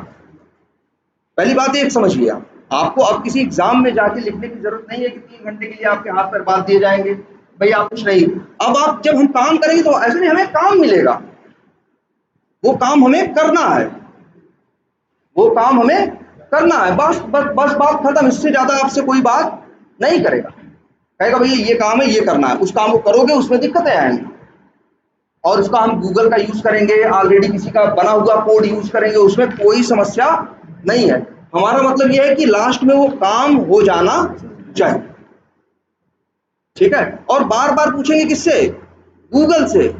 पहली बात एक समझ लिया, आपको अब किसी एग्जाम में जाके लिखने की जरूरत नहीं है कि 3 घंटे के लिए आपके हाथ पर बांध दिए जाएंगे, भाई आप कुछ नहीं। अब आप जब हम काम करेंगे तो ऐसे नहीं, हमें काम मिलेगा, वो काम हमें करना है, वो काम हमें करना है, बस बस बस बात खत्म। इससे ज्यादा आपसे कोई बात नहीं करेगा, कहेगा भैया ये काम है, ये करना है, उस काम को करोगे, उसमें दिक्कतें आएंगी, और उसका हम गूगल का यूज करेंगे, ऑलरेडी किसी का बना हुआ कोड यूज करेंगे, उसमें कोई समस्या नहीं है। हमारा मतलब यह है कि लास्ट में वो काम हो जाना चाहिए, ठीक है। और बार बार पूछेंगे किससे, गूगल से।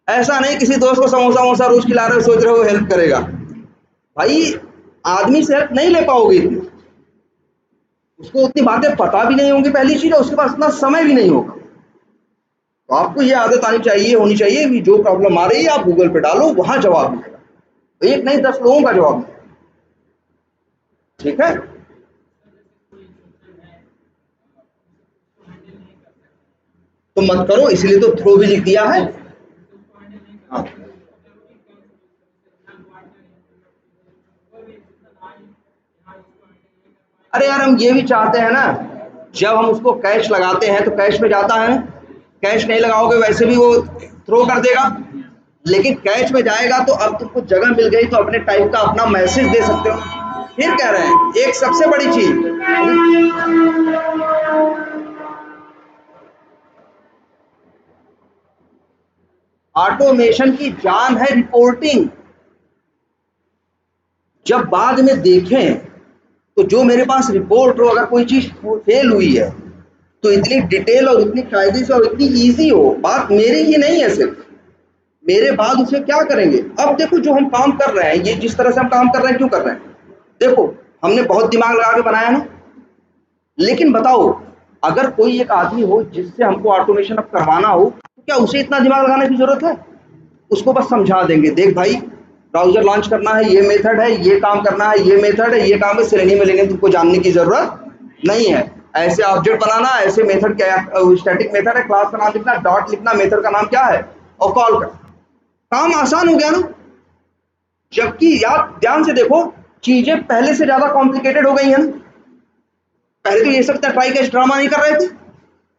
ऐसा नहीं किसी दोस्त को समोसा वमोसा रोज खिला रहे हो, सोच रहे हो हेल्प करेगा, भाई आदमी से हेल्प नहीं ले पाओगे इतनी, उसको उतनी बातें पता भी नहीं होंगी, पहली चीज है, उसके पास इतना समय भी नहीं होगा। तो आपको ये आदत आनी चाहिए, होनी चाहिए कि जो प्रॉब्लम आ रही है आप गूगल पे डालो, वहां जवाब मिलेगा, एक नहीं 10 लोगों का जवाब मिलेगा, ठीक है। तो मत करो, इसलिए तो थ्रो भी लिख दिया है। हाँ। अरे यार हम ये भी चाहते हैं ना, जब हम उसको कैश लगाते हैं तो कैश में जाता है, कैश नहीं लगाओगे वैसे भी वो थ्रो कर देगा, लेकिन कैश में जाएगा तो अब तुमको जगह मिल गई तो अपने टाइप का अपना मैसेज दे सकते हो। फिर कह रहे हैं एक सबसे बड़ी चीज, ऑटोमेशन की जान है रिपोर्टिंग। जब बाद में देखें तो जो मेरे पास रिपोर्ट हो, अगर कोई चीज फेल हुई है तो इतनी डिटेल और इतनी कायदे से और इतनी इजी हो, बात मेरी ही नहीं है सिर्फ, मेरे बाद उसे क्या करेंगे। अब देखो जो हम काम कर रहे हैं, ये जिस तरह से हम काम कर रहे हैं क्यों कर रहे हैं, देखो हमने बहुत दिमाग लगा के बनाया ना, लेकिन बताओ अगर कोई एक आदमी हो जिससे हमको ऑटोमेशन अब करवाना हो, तो क्या उसे इतना दिमाग लगाने की जरूरत है? उसको बस समझा देंगे, देख भाई ब्राउजर लॉन्च करना है, ये मेथड है, ये काम करना है, ये मेथड है, ये काम है, सेलेनियम में लेकिन तुमको जानने की जरूरत नहीं है। ऐसे ऑब्जेक्ट बनाना, ऐसे मेथड क्या है, स्टैटिक मेथड है, क्लास का नाम लिखना, डॉट लिखना, मेथड का नाम क्या है और कॉल कर, काम आसान हो गया ना। जबकि याद ध्यान से देखो, चीजें पहले से ज्यादा कॉम्प्लिकेटेड हो गई हैं ना। पहले तो ये सब ट्राई कैच ड्रामा नहीं कर रहे थे,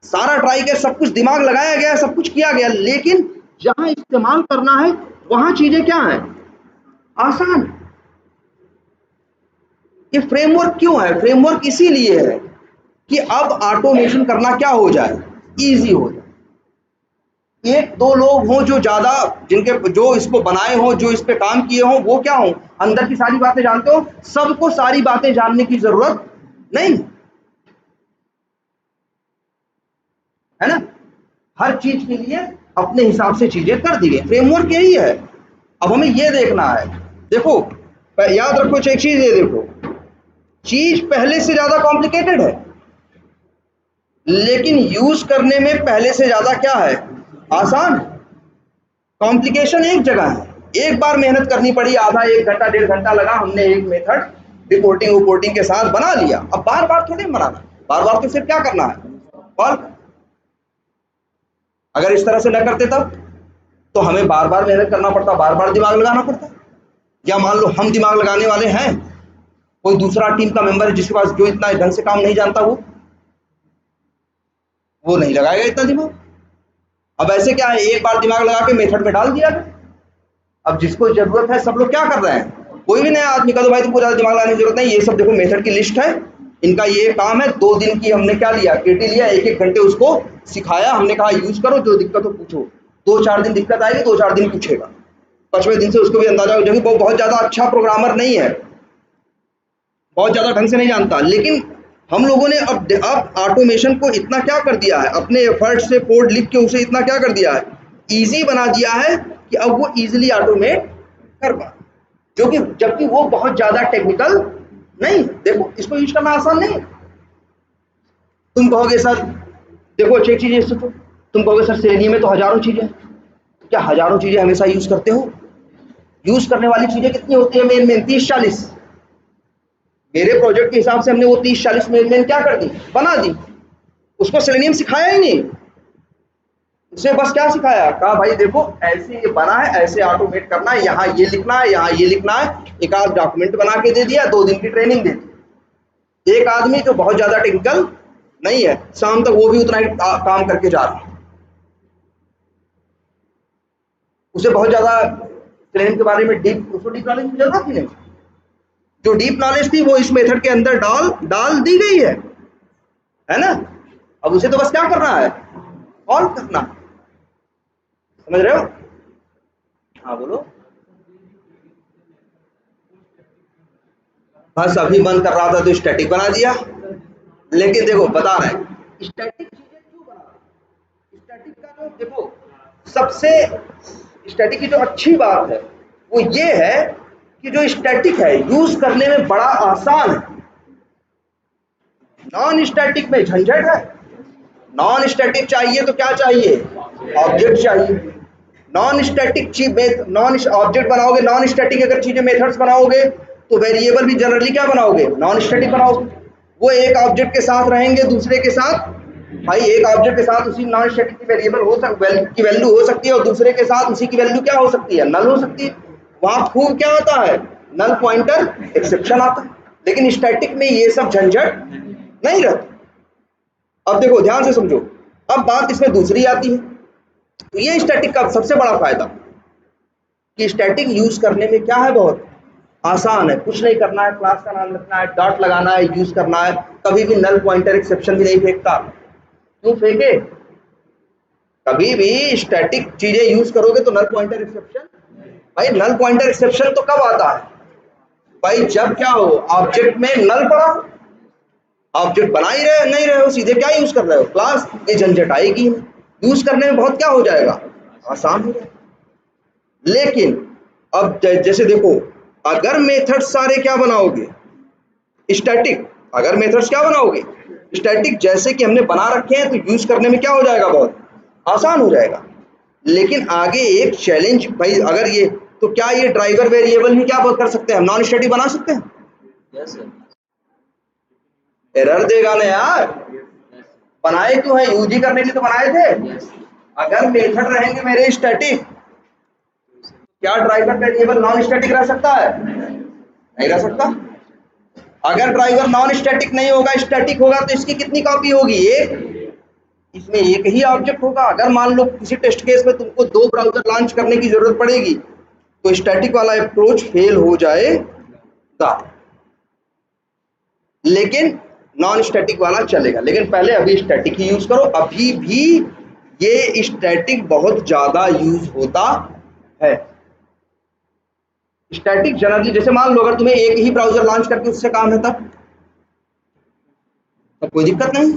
सारा ट्राई कैच सब कुछ दिमाग लगाया गया, सब कुछ किया गया, लेकिन जहां इस्तेमाल करना है वहां चीजें क्या है, आसान। ये फ्रेमवर्क क्यों है? फ्रेमवर्क इसीलिए है कि अब ऑटोमेशन करना क्या हो जाए, इजी हो जाए। एक दो लोग हों जो ज्यादा, जिनके जो इसको बनाए हों, जो इस पे काम किए हों, वो क्या हों, अंदर की सारी बातें जानते हो। सबको सारी बातें जानने की जरूरत नहीं है ना, हर चीज के लिए अपने हिसाब से चीजें कर दी गई। फ्रेमवर्क यही है। अब हमें ये देखना है, देखो याद रखो एक चीज, ये देखो चीज पहले से ज्यादा कॉम्प्लिकेटेड है, लेकिन यूज करने में पहले से ज्यादा क्या है, आसान। कॉम्प्लिकेशन एक जगह है, एक बार मेहनत करनी पड़ी, आधा एक घंटा 1.5 घंटा लगा, हमने एक मेथड रिपोर्टिंग के साथ बना लिया। अब बार बार थोड़ी बनाना, बार बार तो सिर्फ क्या करना है, कॉल। अगर इस तरह से न करते तब तो हमें बार बार मेहनत करना पड़ता, बार बार दिमाग लगाना पड़ता। या मान लो हम दिमाग लगाने वाले हैं, कोई दूसरा टीम का मेंबर है जिसके पास जो इतना ढंग से काम नहीं जानता, वो नहीं लगाएगा इतना दिमाग। अब ऐसे क्या है, एक बार दिमाग लगा के मेथड में डाल दिया गया। अब जिसको जरूरत है, सब लोग क्या कर रहे हैं, कोई भी नया आदमी का तो भाई तुमको ज्यादा दिमाग लगाने की जरूरत नहीं, ये सब देखो मेथड की लिस्ट है, इनका ये काम है। 2 दिन की हमने क्या लिया, केटी लिया, 1-1 घंटे उसको सिखाया, हमने कहा यूज करो, जो दिक्कत हो पूछो। 2-4 दिन दिक्कत आएगी, 2-4 दिन पूछेगा, 5वें दिन से उसको भी अंदाजा हो जाएगा। वो बहुत ज्यादा अच्छा प्रोग्रामर नहीं है, बहुत ज्यादा ढंग से नहीं जानता, लेकिन हम लोगों ने अब ऑटोमेशन को इतना क्या कर दिया है, अपने एफर्ट से कोड लिख के उसे इतना क्या कर दिया है, इजी बना दिया है कि अब वो इजीली ऑटोमेट कर पा, जो कि जबकि वो बहुत ज्यादा टेक्निकल नहीं। देखो इसको यूज करना आसान नहीं। तुम कहोगे सर, देखो अच्छी चीजें सोचो, तुम कहोगे सर सेलेनियम में तो हजारों चीजें, क्या हजारों चीजें हमेशा यूज करते हो? यूज करने वाली चीजें कितनी होती है, मेन 30-40। मेरे प्रोजेक्ट के हिसाब से हमने वो 30-40 मेन क्या कर दी, बना दी। उसको सेलेनियम सिखाया ही नहीं, उसे बस क्या सिखाया, कहा भाई देखो ऐसे ये बना है, ऐसे ऑटोमेट करना है, यहाँ ये लिखना है, यहाँ ये लिखना है, एक आध डॉक्यूमेंट बना के दे दिया, 2 दिन की ट्रेनिंग दे दी। एक आदमी जो बहुत ज्यादा टेक्निकल नहीं है, शाम तक वो भी उतना ही काम करके जा रहा है, उसे बहुत ज्यादा सेलेनियम के बारे में उसको डीप नॉलेज की जरूरत ही नहीं। जो डीप नॉलेज थी वो इस मेथड के अंदर डाल दी गई है ना। अब उसे तो बस क्या करना है, कॉल करना, समझ रहे हो? हाँ बोलो। बस अभी मन कर रहा था तो स्टैटिक बना दिया, लेकिन देखो बता रहे हैं स्टैटिक चीजें क्यों बना रहे हैं। स्टैटिक का जो देखो सबसे स्टैटिक की जो अच्छी बात है वो ये है कि जो स्टैटिक है यूज करने में बड़ा आसान है। नॉन स्टैटिक में झंझट है। नॉन स्टैटिक चाहिए तो क्या चाहिए, ऑब्जेक्ट चाहिए। नॉन स्टैटिक चीज में नॉन ऑब्जेक्ट बनाओगे, नॉन स्टैटिक अगर चीजें मेथड्स बनाओगे तो वेरिएबल भी जनरली क्या बनाओगे, नॉन स्टैटिक बनाओगे। वो एक ऑब्जेक्ट के साथ रहेंगे, दूसरे के साथ भाई एक ऑब्जेक्ट के साथ उसी नॉन स्टैटिक की वेरिएबल की वैल्यू हो सकती है और दूसरे के साथ उसी की वैल्यू क्या हो सकती है, नल हो सकती है। वहां खूब क्या होता है, नल पॉइंटर एक्सेप्शन आता है। लेकिन स्टैटिक में ये सब झंझट नहीं रहता। अब देखो ध्यान से समझो, अब बात इसमें दूसरी आती है। तो ये स्टैटिक का सबसे बड़ा फायदा कि स्टैटिक यूज करने में क्या है, बहुत आसान है। कुछ नहीं करना है, क्लास का नाम लिखना है, डॉट लगाना है, यूज करना है। कभी भी नल पॉइंटर एक्सेप्शन भी नहीं फेंकता। क्यों फेंके? कभी भी स्टैटिक चीजें यूज करोगे तो नल पॉइंटर एक्सेप्शन, भाई नल पॉइंटर एक्सेप्शन तो कब आता है भाई, जब क्या हो, ऑब्जेक्ट में नल पड़ा, ऑब्जेक्ट बना ही रहे नहीं रहे हो, सीधे क्या यूज कर रहे हो, क्लास। ये झंझट आएगी, यूज करने में बहुत क्या हो जाएगा, आसान हो जाएगा। लेकिन अब जैसे देखो, अगर मेथड सारे क्या बनाओगे, स्टैटिक, अगर मेथड्स क्या बनाओगे स्टैटिक, जैसे कि हमने बना रखे हैं, तो यूज करने में क्या हो जाएगा, बहुत आसान हो जाएगा। लेकिन आगे एक चैलेंज भाई, अगर ये, तो क्या ये ड्राइवर वेरिएबल भी क्या कर सकते हैं, हम नॉन स्टैटिक बना सकते हैं? Yes sir. एरर देगा ना यार, बनाए क्यों है, यूज ही करने के लिए तो बनाए थे। अगर मेथड रहेंगे मेरे स्टैटिक, क्या ड्राइवर वेरिएबल नॉन स्टैटिक रह सकता है? नहीं रह सकता। अगर ड्राइवर नॉन स्टैटिक नहीं होगा, स्टैटिक होगा, तो इसकी कितनी कॉपी होगी, एक। इसमें एक ही ऑब्जेक्ट होगा। अगर मान लो किसी टेस्ट केस में तुमको 2 ब्राउजर लॉन्च करने की जरूरत पड़ेगी, तो स्टैटिक वाला अप्रोच फेल हो जाएगा, लेकिन नॉन स्टैटिक वाला चलेगा। लेकिन पहले अभी स्टैटिक ही यूज करो। अभी भी ये स्टैटिक बहुत ज्यादा यूज होता है। स्टैटिक जनरली, जैसे मान लो अगर तुम्हें एक ही ब्राउजर लॉन्च करके उससे काम है, तब कोई दिक्कत नहीं।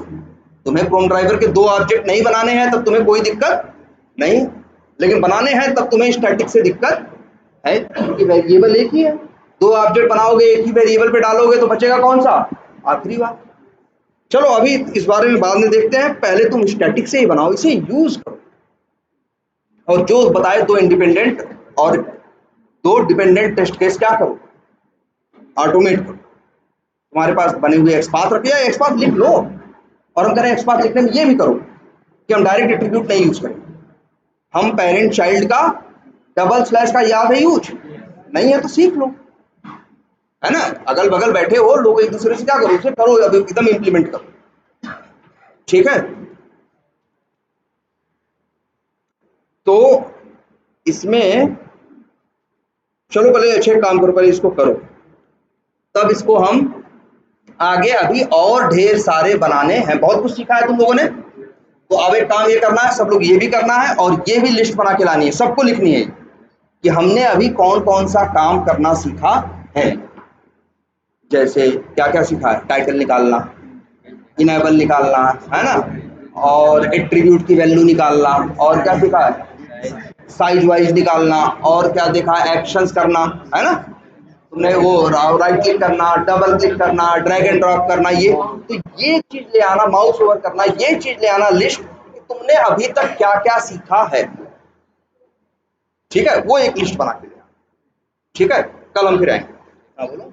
तुम्हें क्रोम ड्राइवर के 2 ऑब्जेक्ट नहीं बनाने हैं, तब तुम्हें कोई दिक्कत नहीं। लेकिन बनाने हैं तब तुम्हें स्टैटिक से दिक्कत है, क्योंकि वेरिएबल एक ही है। 2 ऑब्जेक्ट बनाओगे, एक ही वेरिएबल पे डालोगे, तो बचेगा कौन सा, आखिरी वाला। चलो अभी इस बारे में बाद में देखते हैं, पहले तुम स्टैटिक से ही बनाओ, इसे यूज करो। और जो बताए 2 इंडिपेंडेंट और 2 डिपेंडेंट टेस्ट केस क्या करो, ऑटोमेट करो। तुम्हारे पास बने हुए एक्सपाथ रखिए, एक्सपाथ लिख लो। और हम करें एक्सपाथ लिखने में ये भी करो कि हम डायरेक्ट एट्रीब्यूट नहीं यूज करें। हम पेरेंट चाइल्ड का डबल स्लैश का याद है यूज, नहीं है तो सीख लो, है ना। अगल बगल बैठे हो लोग, एक दूसरे से क्या करो, उसे करो, अब एकदम इंप्लीमेंट करो, ठीक है। तो इसमें चलो पहले अच्छे काम करो, पहले इसको करो, तब इसको हम आगे अभी और ढेर सारे बनाने हैं। बहुत कुछ सीखा है तुम लोगों ने, तो अब एक काम ये करना है, सब लोग ये भी करना है और ये भी लिस्ट बना के लानी है, सबको लिखनी है कि हमने अभी कौन कौन सा काम करना सीखा है। जैसे क्या क्या सीखा है, टाइटल निकालना, इनेबल निकालना, है ना, और एट्रीब्यूट की वैल्यू निकालना, और क्या सीखा है, साइज वाइज निकालना, और क्या देखा है, एक्शंस करना, है ना। तुमने वो राइट क्लिक करना, डबल क्लिक करना, ड्रैग एंड ड्रॉप करना, ये तो ये चीज ले आना, माउस ओवर करना, ये चीज ले आना लिस्ट कि तुमने अभी तक क्या क्या सीखा है, ठीक है। वो एक लिस्ट बना के ले आना, ठीक है। कल हम फिर आएंगे। हाँ बोलो,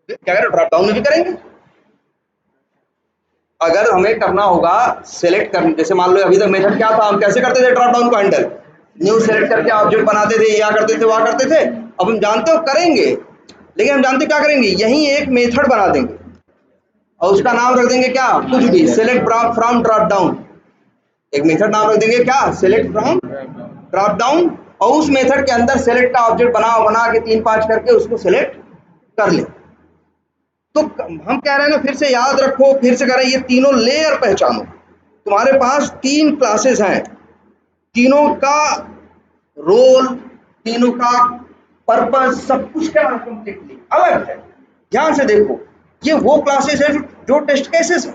क्या करें, ड्रॉप डाउन में भी करेंगे। अगर हमें करना होगा सेलेक्ट कर, जैसे मान लो अभी तक मेथड क्या था, हम कैसे करते थे ड्रॉप डाउन को हैंडल, न्यू सेलेक्ट करके ऑब्जेक्ट बनाते थे, या करते थे, वहां करते थे। अब हम जानते हो करेंगे, लेकिन हम जानते क्या करेंगे, यही एक मेथड बना देंगे और उसका नाम रख देंगे क्या, कुछ भी, सेलेक्ट फ्रॉम ड्रॉप डाउन। एक मेथड नाम रख देंगे क्या, सेलेक्ट फ्रॉम ड्रॉप डाउन, और उस मेथड के अंदर सेलेक्ट का ऑब्जेक्ट बना के 3-5 करके उसको सेलेक्ट कर ले। तो हम कह रहे हैं ना, फिर से याद रखो, फिर से कह रहे हैं, ये तीनों लेयर पहचानो। तुम्हारे पास 3 क्लासेस हैं, तीनों का रोल, तीनों का पर्पस, सब कुछ क्या कंप्लीटली अलग है। ध्यान से देखो, ये वो क्लासेस है जो टेस्ट केसेस है,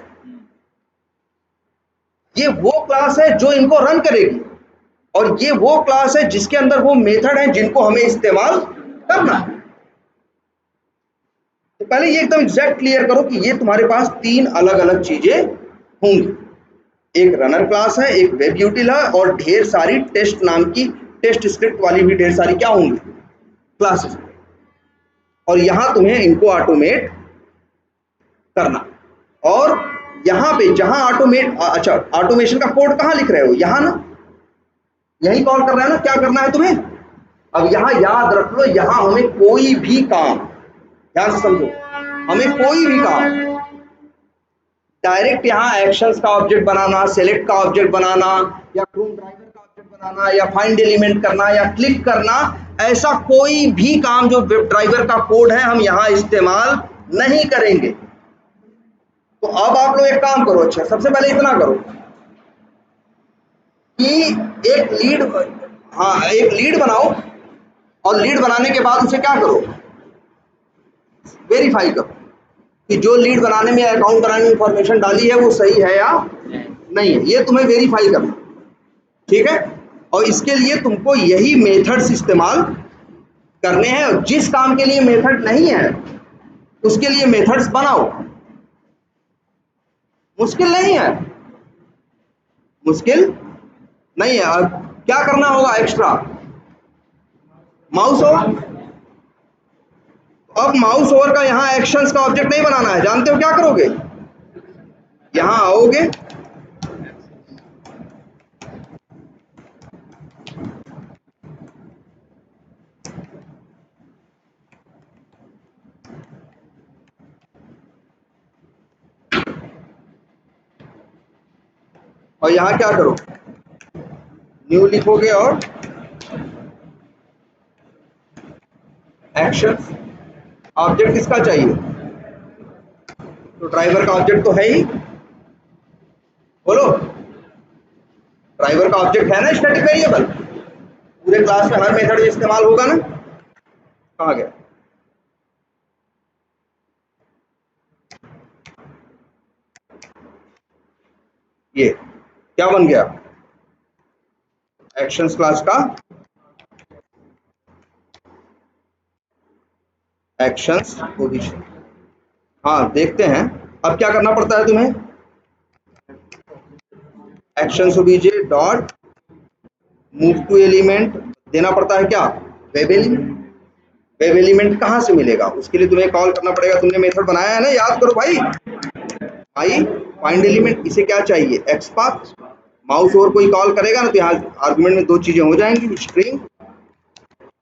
ये वो क्लास है जो इनको रन करेगी, और ये वो क्लास है जिसके अंदर वो मेथड है जिनको हमें इस्तेमाल करना है। तो पहले ये एकदम एग्जैक्ट क्लियर करो कि ये तुम्हारे पास 3 अलग अलग चीजें होंगी। एक रनर क्लास है, एक वेब यूटिल है, और ढेर सारी टेस्ट नाम की, टेस्ट स्क्रिप्ट वाली भी ढेर सारी क्या होंगी, क्लासेस। और यहां तुम्हें इनको ऑटोमेट करना, और यहाँ पे जहां ऑटोमेट, अच्छा ऑटोमेशन का कोड कहाँ लिख रहे हो, यहाँ ना, यही कॉल कर रहा है ना, क्या करना है तुम्हें। अब यहाँ याद रख लो, यहाँ हमें कोई भी काम, ध्यान से समझो, हमें कोई भी काम डायरेक्ट यहाँ एक्शंस का ऑब्जेक्ट बनाना, सेलेक्ट का ऑब्जेक्ट बनाना, या फ्रॉम ड्राइवर का ऑब्जेक्ट बनाना, या फाइंड एलिमेंट करना, या क्लिक करना, ऐसा कोई भी काम जो ड्राइवर का कोड है हम यहाँ इस्तेमाल नहीं करेंगे। तो अब आप लोग एक काम करो, अच्छा सबसे पहले इतना करो कि एक लीड, हाँ एक लीड बनाओ, और लीड बनाने के बाद उसे क्या करो, वेरीफाई करो कि जो लीड बनाने में अकाउंट बनाने में इंफॉर्मेशन डाली है वो सही है या नहीं है, ये तुम्हें वेरीफाई करना, ठीक है। और इसके लिए तुमको यही मेथड्स इस्तेमाल करने हैं, और जिस काम के लिए मेथड नहीं है उसके लिए मेथड्स बनाओ। मुश्किल नहीं है, मुश्किल नहीं है। अब क्या करना होगा एक्स्ट्रा, माउस ओवर। अब माउस ओवर का यहाँ एक्शंस का ऑब्जेक्ट नहीं बनाना है, जानते हो क्या करोगे, यहाँ आओगे, और यहाँ क्या करो, न्यू लिखोगे और एक्शन ऑब्जेक्ट किसका चाहिए, तो ड्राइवर का ऑब्जेक्ट तो है ही, बोलो ड्राइवर का ऑब्जेक्ट है ना स्टैटिक वेरिएबल, पूरे क्लास में हर मेथड इस्तेमाल होगा ना, कहाँ गया, ये क्या बन गया, एक्शंस क्लास का एक्शंस पोजीशन। हाँ देखते हैं अब क्या करना पड़ता है तुम्हें, actions OBJ dot move to element देना पड़ता है, क्या वेब एलिमेंट। वेब एलिमेंट कहाँ से मिलेगा, उसके लिए तुम्हें कॉल करना पड़ेगा, तुमने मेथड बनाया है ना, याद करो भाई, फाइंड एलिमेंट, इसे क्या चाहिए, एक्सपाथ। माउस ओवर कोई कॉल करेगा ना तो यहाँ आर्गुमेंट में दो चीजें हो जाएंगी, स्ट्रिंग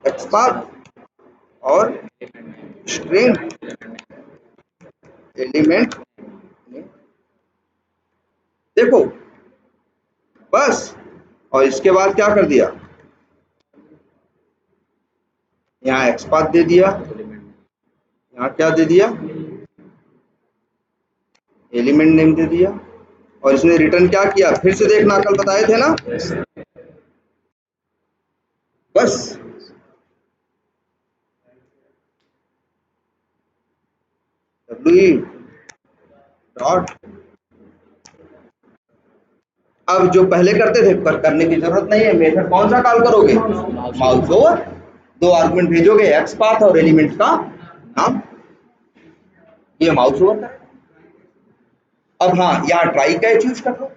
एक्सपाथ और स्ट्रिंग एलिमेंट, देखो बस। और इसके बाद क्या कर दिया, यहाँ एक्सपाथ दे दिया, यहाँ क्या दे दिया, एलिमेंट नेम दे दिया, और इसने रिटर्न क्या किया, फिर से देखना, कल बताए थे ना, बस। डॉट, अब जो पहले करते थे पर करने की जरूरत नहीं है, मेथड कौन सा कॉल करोगे, माउस ओवर, दो आर्गुमेंट भेजोगे, एक्सपाथ और एलिमेंट का नाम, ये माउस ओवर का। अब हाँ यहाँ ट्राई कैच यूज कर लो,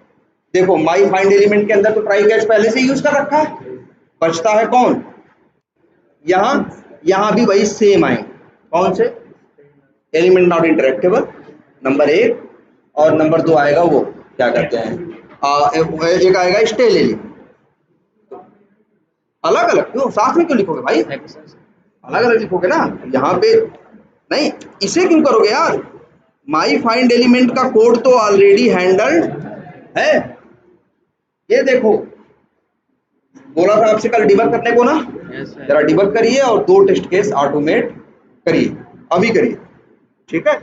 देखो माई फाइंड एलिमेंट के अंदर तो ट्राई कैच पहले से यूज कर रखा है, बचता है कौन, यहाँ भी वही सेम आए, कौन से, एलिमेंट नॉट इंटरेक्टेबल नंबर 1, और नंबर 2 आएगा वो क्या कहते हैं, एक आएगा स्टेल एलिमेंट। अलग अलग क्यों, साथ में क्यों लिखोगे भाई, अलग अलग लिखोगे ना, यहाँ पे नहीं, इसे क्यों करोगे यार, माई फाइंड एलिमेंट का कोड तो ऑलरेडी हैंडल्ड है, ये देखो बोला था आपसे कल डिबग करने को ना, जरा डिबग करिए और 2 टेस्ट केस ऑटोमेट करिए, अभी करिए, ठीक है।